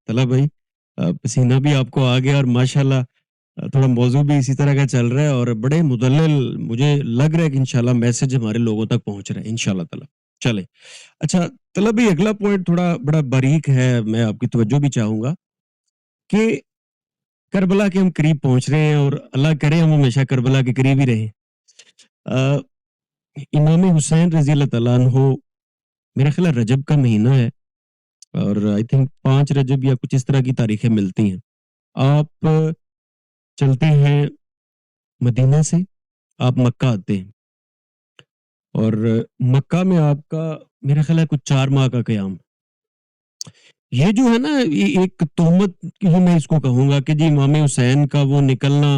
طلع بھائی پسینہ بھی آپ کو آ گیا اور ماشاءاللہ تھوڑا موضوع بھی اسی طرح کا چل رہا ہے اور بڑے مدلل مجھے لگ رہا ہے کہ انشاءاللہ میسج ہمارے لوگوں تک پہنچ رہا ہے انشاءاللہ تعالی. چلے اچھا طلع بھائی اگلا پوائنٹ تھوڑا بڑا باریک ہے، میں آپ کی توجہ بھی چاہوں گا کہ کربلا کے ہم قریب پہنچ رہے ہیں اور اللہ کرے ہم ہمیشہ کربلا کے قریب ہی رہیں. آ، امام حسین رضی اللہ تعالیٰ عنہ میرا خیال ہے رجب کا مہینہ ہے اور آئی تھنک 5 رجب یا کچھ اس طرح کی تاریخیں ملتی ہیں. آپ چلتے ہیں مدینہ سے، آپ مکہ آتے ہیں اور مکہ میں آپ کا میرا خیال ہے کچھ 4 ماہ کا قیام. یہ جو ہے نا یہ ایک تہمت ہی میں اس کو کہوں گا کہ جی امام حسین کا وہ نکلنا،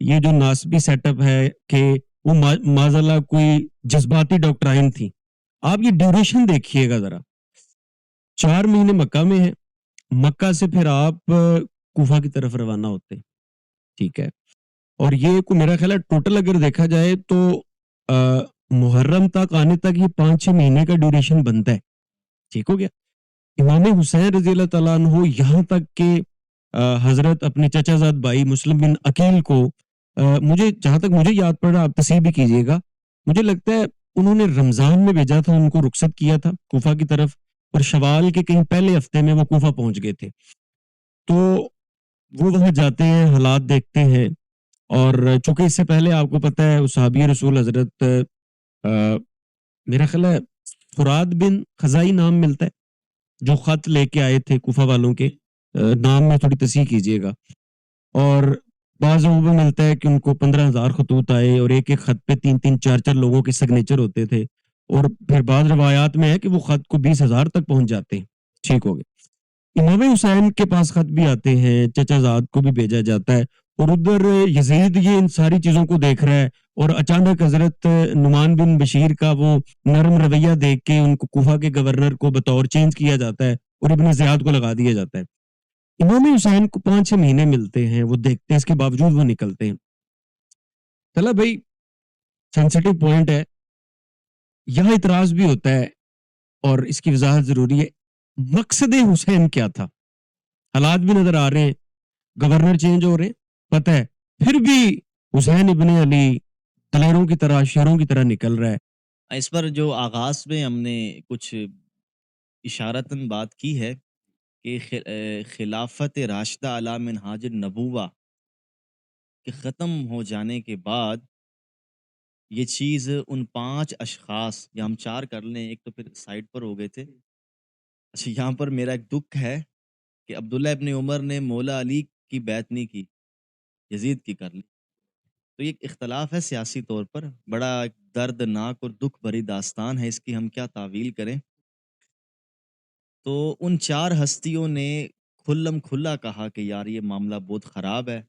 یہ جو ناسبی سیٹ اپ ہے کہ وہ معذاللہ کوئی جذباتی ڈاکٹرائن تھی. آپ یہ ڈیوریشن دیکھیے گا ذرا، 4 مہینے مکہ میں ہے، مکہ سے پھر آپ کوفہ کی طرف روانہ ہوتے ہیں. ٹھیک ہے، اور یہ کو میرا خیال ہے ٹوٹل اگر دیکھا جائے تو محرم تک آنے تک یہ 5-6 مہینے کا ڈیوریشن بنتا ہے. ٹھیک ہو گیا. امام حسین رضی اللہ تعالیٰ عنہ یہاں تک کہ حضرت اپنے چچا زاد بھائی مسلم بن عقیل کو مجھے جہاں تک مجھے یاد پڑ رہا آپ تصحیح بھی کیجیے گا، مجھے لگتا ہے انہوں نے رمضان میں بھیجا تھا، ان کو رخصت کیا تھا کوفہ کی طرف اور شوال کے کہیں پہلے ہفتے میں وہ کوفہ پہنچ گئے تھے. تو وہ وہاں جاتے ہیں، حالات دیکھتے ہیں اور چونکہ اس سے پہلے آپ کو پتہ ہے صحابی رسول حضرت میرا خیال ہے فراد بن خزائی نام ملتا ہے جو خط لے کے آئے تھے کوفہ والوں کے، نام میں تھوڑی تصحیح کیجیے گا. اور بعض لوگوں میں ملتا ہے کہ ان کو 15,000 خطوط آئے اور ایک ایک خط پہ 3-3 4-4 لوگوں کے سگنیچر ہوتے تھے اور پھر بعض روایات میں ہے کہ وہ خط کو 20,000 تک پہنچ جاتے ہیں. ٹھیک ہو گئے. امام حسین کے پاس خط بھی آتے ہیں، چچا زاد کو بھی بھیجا جاتا ہے اور ادھر یزید یہ ان ساری چیزوں کو دیکھ رہا ہے اور اچانک حضرت نعمان بن بشیر کا وہ نرم رویہ دیکھ کے ان کو کوفہ کے گورنر کو بطور چینج کیا جاتا ہے اور ابن زیاد کو لگا دیا جاتا ہے. امام حسین کو 5-6 مہینے ملتے ہیں، وہ دیکھتے ہیں، اس کے باوجود وہ نکلتے ہیں. چلا بھائی سینسٹیو پوائنٹ ہے، یہاں اعتراض بھی ہوتا ہے اور اس کی وضاحت ضروری ہے. مقصد حسین کیا تھا؟ حالات بھی نظر آ رہے ہیں، گورنر چینج ہو رہے ہیں، پتہ ہے پھر بھی حسین ابن علی دلیروں کی طرح شیروں کی طرح نکل رہا ہے. اس پر جو آغاز میں ہم نے کچھ اشارتاً بات کی ہے کہ خلافت راشدہ علی منہاج النبوہ کے ختم ہو جانے کے بعد یہ چیز ان 5 اشخاص یا ہم 4 کر لیں، ایک تو پھر سائڈ پر ہو گئے تھے. اچھا یہاں پر میرا ایک دکھ ہے کہ عبداللہ ابن عمر نے مولا علی کی بیعت نہیں کی، یزید کی کر لی. تو یہ ایک اختلاف ہے سیاسی طور پر، بڑا دردناک اور دکھ بھری داستان ہے، اس کی ہم کیا تعویل کریں. تو ان 4 ہستیوں نے کھلم کھلا کہا کہ یار یہ معاملہ بہت خراب ہے.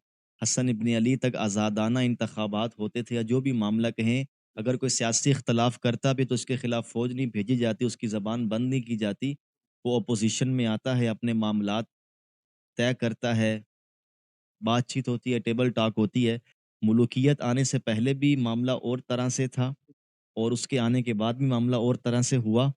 حسن ابن علی تک آزادانہ انتخابات ہوتے تھے یا جو بھی معاملہ کہیں، اگر کوئی سیاسی اختلاف کرتا بھی تو اس کے خلاف فوج نہیں بھیجی جاتی، اس کی زبان بند نہیں کی جاتی، وہ اپوزیشن میں آتا ہے، اپنے معاملات طے کرتا ہے، بات چیت ہوتی ہے، ٹیبل ٹاک ہوتی ہے. ملوکیت آنے سے پہلے بھی معاملہ اور طرح سے تھا اور اس کے آنے کے بعد بھی معاملہ اور طرح سے ہوا.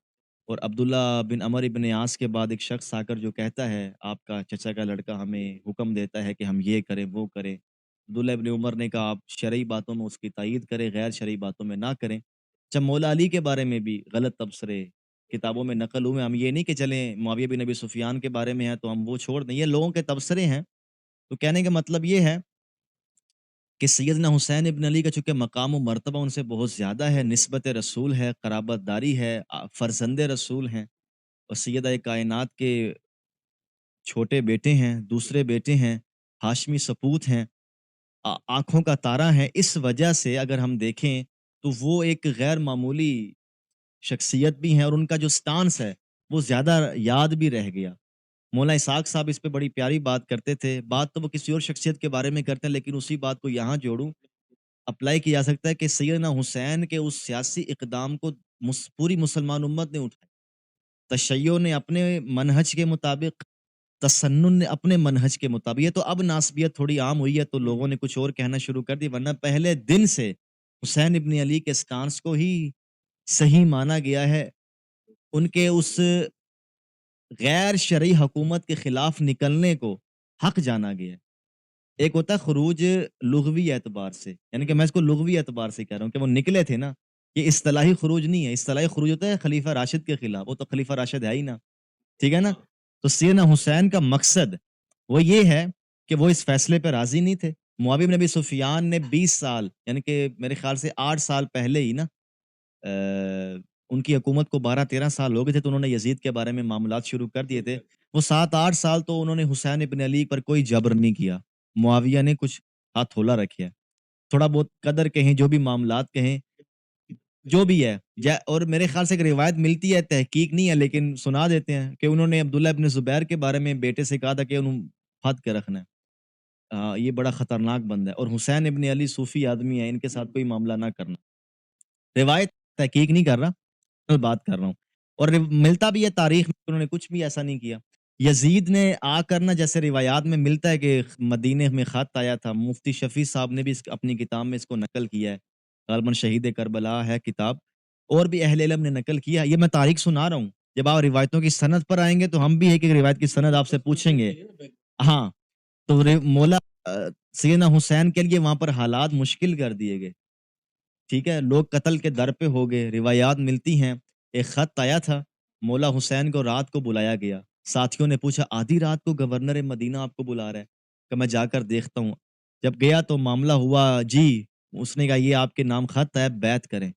اور عبداللہ بن عمر ابن عاص کے بعد ایک شخص آ کر جو کہتا ہے آپ کا چچا کا لڑکا ہمیں حکم دیتا ہے کہ ہم یہ کریں وہ کریں. عبداللہ ابن عمر نے کہا آپ شرعی باتوں میں اس کی تائید کریں، غیر شرعی باتوں میں نہ کریں. جب مولا علی کے بارے میں بھی غلط تبصرے کتابوں میں نقل ہوئے، ہم یہ نہیں کہ چلیں معاویہ بن ابی سفیان کے بارے میں ہے تو ہم وہ چھوڑ دیں، یہ لوگوں کے تبصرے ہیں. تو کہنے کا مطلب یہ ہے کہ سیدنا حسین ابن علی کا چونکہ مقام و مرتبہ ان سے بہت زیادہ ہے، نسبت رسول ہے، قرابت داری ہے، فرزند رسول ہیں اور سیدہ کائنات کے چھوٹے بیٹے ہیں، دوسرے بیٹے ہیں، ہاشمی سپوت ہیں، آنکھوں کا تارا ہے. اس وجہ سے اگر ہم دیکھیں تو وہ ایک غیر معمولی شخصیت بھی ہیں اور ان کا جو سٹانس ہے وہ زیادہ یاد بھی رہ گیا. مولانا اسحاق صاحب اس پہ بڑی پیاری بات کرتے تھے، بات تو وہ کسی اور شخصیت کے بارے میں کرتے ہیں لیکن اسی بات کو یہاں جوڑوں، اپلائی کیا جا سکتا ہے کہ سیدنا حسین کے اس سیاسی اقدام کو پوری مسلمان امت نے اٹھایا. تشیع نے اپنے منہج کے مطابق، تسنن نے اپنے منہج کے مطابق. یہ تو اب ناسبیت تھوڑی عام ہوئی ہے تو لوگوں نے کچھ اور کہنا شروع کر دی، ورنہ پہلے دن سے حسین ابن علی کے سٹانس کو ہی صحیح مانا گیا ہے. ان کے اس غیر شرعی حکومت کے خلاف نکلنے کو حق جانا گیا ہے۔ ایک ہوتا ہے خروج لغوی اعتبار سے، یعنی کہ میں اس کو لغوی اعتبار سے کہہ رہا ہوں کہ وہ نکلے تھے نا، یہ اصطلاحی خروج نہیں ہے، اصطلاحی خروج ہوتا ہے خلیفہ راشد کے خلاف، وہ تو خلیفہ راشد ہے ہی نا، ٹھیک ہے نا؟ تو سیدنا حسین کا مقصد وہ یہ ہے کہ وہ اس فیصلے پہ راضی نہیں تھے۔ معاویہ بن ابی سفیان نے 20 سال یعنی کہ میرے خیال سے 8 سال پہلے ہی نا ان کی حکومت کو 12-13 سال ہو گئے تھے تو انہوں نے یزید کے بارے میں معاملات شروع کر دیے تھے۔ وہ 7-8 سال تو انہوں نے حسین ابن علی پر کوئی جبر نہیں کیا۔ معاویہ نے کچھ ہاتھ تھولا رکھا ہے۔ تھوڑا بہت قدر کہیں، جو بھی معاملات کہیں، جو بھی ہے اور میرے خیال سے ایک روایت ملتی ہے، تحقیق نہیں ہے لیکن سنا دیتے ہیں کہ انہوں نے عبداللہ ابن زبیر کے بارے میں بیٹے سے کہا تھا کہ انہوں پھد کے رکھنا ہے۔ یہ بڑا خطرناک بندہ ہے اور حسین ابن علی صوفی آدمی ہے، ان کے ساتھ کوئی معاملہ نہ کرنا۔ روایت تحقیق نہیں کر رہا، میں بات کر رہا ہوں اور ملتا بھی ہے تاریخ میں، انہوں نے کچھ بھی ایسا نہیں کیا۔ یزید نے آ کر نا جیسے روایات میں ملتا ہے کہ مدینے میں خط آیا تھا، مفتی شفیع صاحب نے بھی اپنی کتاب میں اس کو نقل کیا ہے، غالباً شہید کربلا ہے کتاب، اور بھی اہل علم نے نقل کیا۔ یہ میں تاریخ سنا رہا ہوں، جب آپ روایتوں کی سند پر آئیں گے تو ہم بھی ایک ایک روایت کی سند آپ سے پوچھیں گے۔ ہاں، تو مولا سیدنا حسین کے لیے وہاں پر حالات مشکل کر دیے گئے، ٹھیک ہے، لوگ قتل کے در پہ ہو گئے۔ روایات ملتی ہیں ایک خط آیا تھا، مولا حسین کو رات کو بلایا گیا، ساتھیوں نے پوچھا آدھی رات کو گورنر مدینہ آپ کو بلا رہا ہے، کہ میں جا کر دیکھتا ہوں۔ جب گیا تو معاملہ ہوا، جی اس نے کہا یہ آپ کے نام خط ہے، بیعت کریں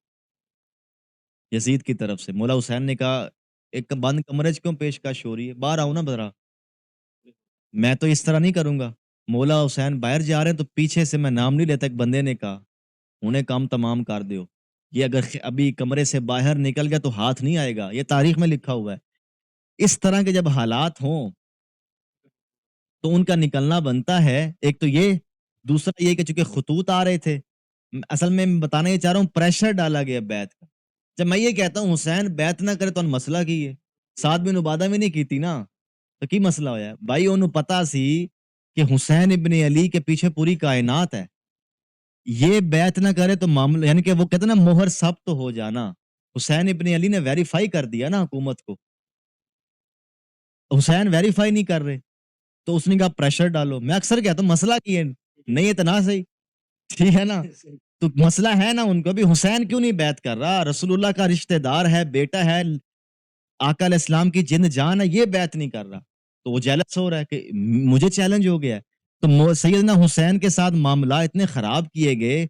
یزید کی طرف سے۔ مولا حسین نے کہا ایک بند کمرے کیوں پیشکش ہو رہی ہے، باہر آؤ نا ذرا، میں تو اس طرح نہیں کروں گا۔ مولا حسین باہر جا رہے ہیں تو پیچھے سے میں نام نہیں لیتا، ایک بندے نے کہا انہیں کام تمام کر دیو، یہ اگر ابھی کمرے سے باہر نکل گیا تو ہاتھ نہیں آئے گا، یہ تاریخ میں لکھا ہوا ہے۔ اس طرح کے جب حالات ہوں تو ان کا نکلنا بنتا ہے، ایک تو یہ، دوسرا یہ کہ چونکہ خطوط آ رہے تھے، اصل میں بتانا یہ چاہ رہا ہوں پریشر ڈالا گیا بیعت کا۔ جب میں یہ کہتا ہوں حسین بیعت نہ کرے تو ان مسئلہ کی ہے، سعد بن عبادہ میں نہیں کی تھی نا، تو کی مسئلہ ہویا ہے بھائی؟ انہوں پتا سی کہ حسین ابن علی کے پیچھے پوری کائنات ہے، یہ بیعت نہ کرے تو معاملہ، یعنی کہ وہ کہتے ہیں نا مہر ثبت ہو جانا، حسین ابن علی نے ویریفائی کر دیا نا حکومت کو، حسین ویریفائی نہیں کر رہے تو اس نے کہا پریشر ڈالو۔ میں اکثر کہتا ہوں مسئلہ کی ہے، نہیں اتنا صحیح، ٹھیک ہے نا، تو مسئلہ ہے نا ان کو بھی، حسین کیوں نہیں بیعت کر رہا؟ رسول اللہ کا رشتہ دار ہے، بیٹا ہے، آقا علیہ السلام کی جند جان ہے، یہ بیعت نہیں کر رہا، تو وہ جیلس ہو رہا ہے کہ مجھے چیلنج ہو گیا ہے۔ تو سیدنا حسین کے ساتھ معاملہ اتنے خراب کیے گئے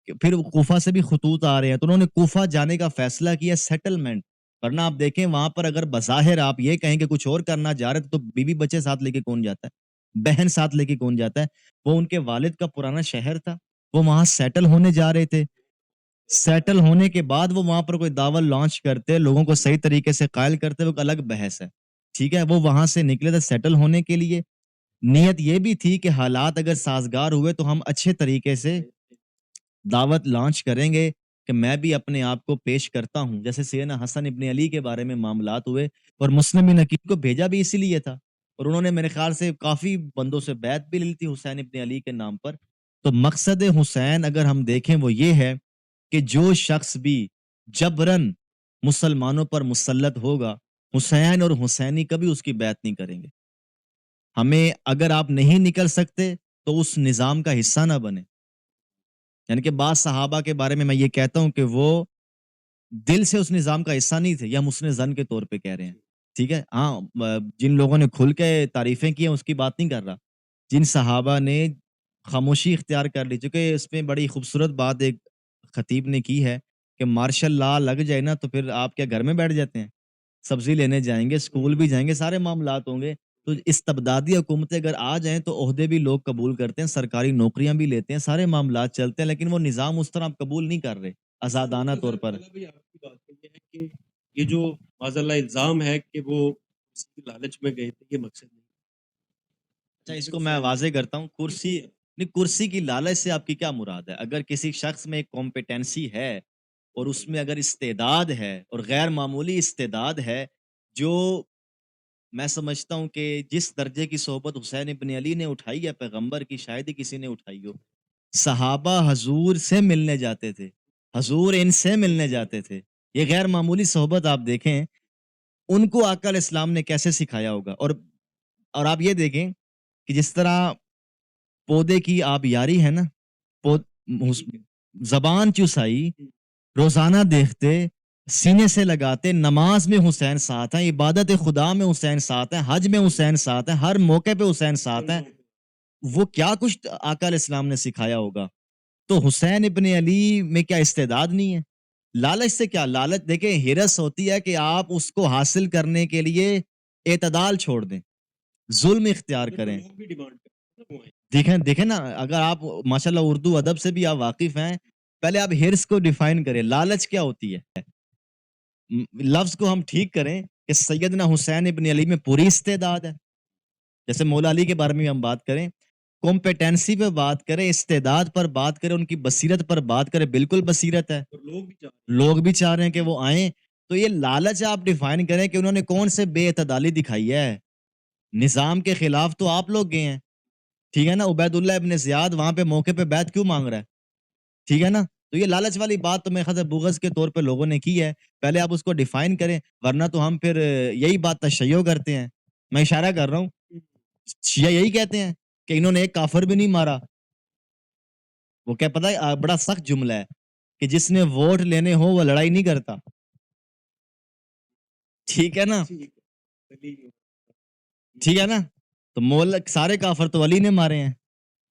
کہ پھر کوفہ سے بھی خطوط آ رہے ہیں، تو انہوں نے کوفہ جانے کا فیصلہ کیا سیٹلمنٹ، ورنہ آپ دیکھیں وہاں پر اگر بظاہر آپ یہ کہیں کہ کچھ اور کرنا جا رہے تو بیوی بچے ساتھ لے کے کون جاتا ہے، بہن ساتھ لے کے کون جاتا ہے؟ وہ ان کے والد کا پرانا شہر تھا، وہ وہاں سیٹل ہونے جا رہے تھے، سیٹل ہونے کے بعد وہ وہاں پر کوئی دعوت لانچ کرتے، لوگوں کو صحیح طریقے سے قائل کرتے، وہ ایک الگ بحث ہے، ٹھیک ہے، وہ وہاں سے نکلے تھے سیٹل ہونے کے لیے، نیت یہ بھی تھی کہ حالات اگر سازگار ہوئے تو ہم اچھے طریقے سے دعوت لانچ کریں گے کہ میں بھی اپنے آپ کو پیش کرتا ہوں، جیسے سیدنا حسن ابن علی کے بارے میں معاملات ہوئے، اور مسلم بن عقیل کو بھیجا بھی اسی لیے تھا، اور انہوں نے میرے خیال سے کافی بندوں سے بیعت بھی لی تھی حسین ابن علی کے نام پر۔ تو مقصد حسین اگر ہم دیکھیں وہ یہ ہے کہ جو شخص بھی جبرن مسلمانوں پر مسلط ہوگا، حسین اور حسینی کبھی اس کی بیعت نہیں کریں گے۔ ہمیں اگر آپ نہیں نکل سکتے تو اس نظام کا حصہ نہ بنے، یعنی کہ بعض صحابہ کے بارے میں یہ کہتا ہوں کہ وہ دل سے اس نظام کا حصہ نہیں تھے، یہ ہم حسن ظن کے طور پہ کہہ رہے ہیں، ٹھیک ہے، ہاں جن لوگوں نے کھل کے تعریفیں کی ہیں اس کی بات نہیں کر رہا، جن صحابہ نے خاموشی اختیار کر لی، چونکہ اس میں بڑی خوبصورت بات ایک خطیب نے کی ہے کہ مارشل لا لگ جائے نا تو پھر آپ کیا گھر میں بیٹھ جاتے ہیں، سبزی لینے جائیں گے، اسکول بھی جائیں گے، سارے معاملات ہوں گے۔ تو استبدادی حکومتیں اگر آ جائیں تو عہدے بھی لوگ قبول کرتے ہیں، سرکاری نوکریاں بھی لیتے ہیں، سارے معاملات چلتے ہیں، لیکن وہ نظام اس طرح آپ قبول نہیں کر رہے آزادانہ طور پر۔ آپ کی بات یہ ہے کہ یہ جو معاذ اللہ الزام ہے کہ وہ کسی کی لالچ میں گئے تھے، یہ مقصد نہیں۔ اچھا اس کو میں واضح کرتا ہوں، کرسی نہیں، کرسی کی لالچ سے آپ کی کیا مراد ہے؟ اگر کسی شخص میں ایک کمپیٹنسی ہے اور اس میں اگر استعداد ہے اور غیر معمولی استعداد ہے، جو میں سمجھتا ہوں کہ جس درجے کی صحبت حسین ابن علی نے اٹھائی ہے پیغمبر کی، شاید ہی کسی نے اٹھائی ہو۔ صحابہ حضور سے ملنے جاتے تھے، حضور ان سے ملنے جاتے تھے، یہ غیر معمولی صحبت آپ دیکھیں ان کو آقا علیہ السلام نے کیسے سکھایا ہوگا. اور آپ یہ دیکھیں کہ جس طرح پودے کی آبیاری ہے نا، زبان چوسائی، روزانہ دیکھتے، سینے سے لگاتے، نماز میں حسین ساتھ ہیں، عبادت خدا میں حسین ساتھ ہیں، حج میں حسین ساتھ ہیں، ہر موقع پہ حسین ساتھ ہیں. وہ کیا کچھ آقا علیہ السلام نے سکھایا ہوگا. تو حسین ابن علی میں کیا استعداد نہیں ہے؟ لالچ سے کیا؟ لالچ دیکھیں ہرس ہوتی ہے کہ آپ اس کو حاصل کرنے کے لیے اعتدال چھوڑ دیں، ظلم اختیار کریں. دیکھیں نا، اگر آپ ماشاءاللہ اردو ادب سے بھی آپ واقف ہیں، پہلے آپ ہرس کو ڈیفائن کریں. لالچ کیا ہوتی ہے؟ لفظ کو ہم ٹھیک کریں کہ سیدنا حسین ابن علی میں پوری استعداد ہے. جیسے مولا علی کے بارے میں ہم بات کریں، کمپیٹنسی پہ بات کریں، استعداد پر بات کریں، ان کی بصیرت پر بات کریں، بالکل بصیرت ہے. لوگ بھی چاہ رہے ہیں کہ وہ آئیں. تو یہ لالچ آپ ڈیفائن کریں کہ انہوں نے کون سے بے اعتدالی دکھائی ہے. نظام کے خلاف تو آپ لوگ گئے ہیں، ٹھیک ہے نا. عبید اللہ ابن زیاد وہاں پہ موقع پہ بیعت کیوں مانگ رہا ہے؟ ٹھیک ہے نا. تو یہ لالچ والی بات تو میرے خیال سے بغض کے طور پہ لوگوں نے کی ہے. پہلے آپ اس کو ڈیفائن کریں، ورنہ تو ہم پھر یہی بات تشیع کرتے ہیں. میں اشارہ کر رہا ہوں، شیعہ یہی کہتے ہیں کہ انہوں نے ایک کافر بھی نہیں مارا. وہ کیا پتہ ہے، بڑا سخت جملہ ہے کہ جس نے ووٹ لینے ہو وہ لڑائی نہیں کرتا. ٹھیک ہے نا، ٹھیک ہے نا. تو مولک سارے کافر تو علی نے مارے ہیں،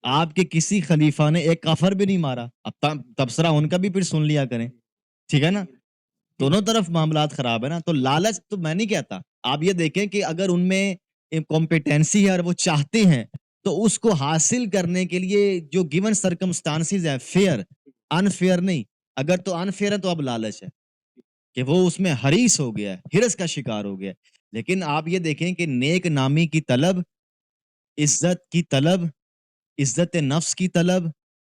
آپ کے کسی خلیفہ نے ایک کافر بھی نہیں مارا. اب تبصرہ ان کا بھی پھر سن لیا کریں، ٹھیک ہے نا. دونوں طرف معاملات خراب ہے نا. تو لالچ تو میں نہیں کہتا. آپ یہ دیکھیں کہ اگر ان میں کمپیٹنسی ہے اور وہ چاہتے ہیں تو اس کو حاصل کرنے کے لیے جو گیون سرکمسٹانسز ہیں، فیئر انفیئر نہیں. اگر تو انفیئر ہے تو اب لالچ ہے کہ وہ اس میں حریص ہو گیا ہے، ہرس کا شکار ہو گیا ہے. لیکن آپ یہ دیکھیں کہ نیک نامی کی طلب، عزت کی طلب، عزت نفس کی طلب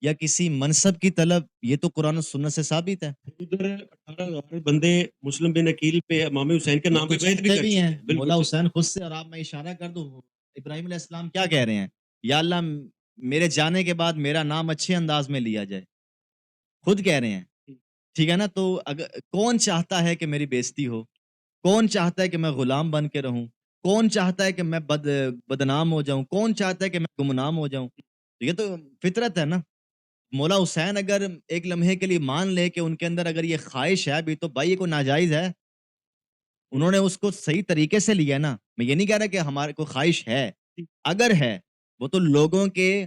یا کسی منصب کی طلب، یہ تو قرآن و سنت سے ثابت ہے. ادھر 18 بندے مسلم بن عقیل پہ امام حسین کے نام پہ بیعت بھی کر بھی چکے ہیں. ہیں. بالکل مولا حسین خود سے، اور آپ میں اشارہ کر دوں، ابراہیم علیہ السلام کیا کہہ رہے ہیں؟ یا اللہ میرے جانے کے بعد میرا نام اچھے انداز میں لیا جائے، خود کہہ رہے ہیں. ٹھیک ہے نا. تو اگر کون چاہتا ہے کہ میری بےزتی ہو؟ کون چاہتا ہے کہ میں غلام بن کے رہوں؟ کون چاہتا ہے کہ میں بدنام ہو جاؤں؟ کون چاہتا ہے کہ میں گمنام ہو جاؤں؟ یہ تو فطرت ہے نا. مولا حسین اگر ایک لمحے کے لیے مان لے کہ ان کے اندر اگر یہ خواہش ہے ابھی، تو بھائی یہ کوئی ناجائز ہے. انہوں نے اس کو صحیح طریقے سے لیا نا. میں یہ نہیں کہہ رہا کہ ہمارے کو خواہش ہے، اگر ہے وہ تو لوگوں کے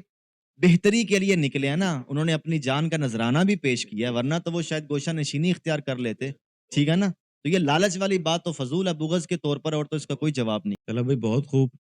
بہتری کے لیے نکلے ہیں نا. انہوں نے اپنی جان کا نذرانہ بھی پیش کیا، ورنہ تو وہ شاید گوشہ نشینی اختیار کر لیتے. ٹھیک ہے نا. تو یہ لالچ والی بات تو فضول ہے بغض کے طور پر، اور تو اس کا کوئی جواب نہیں. چلو بھائی، بہت خوب.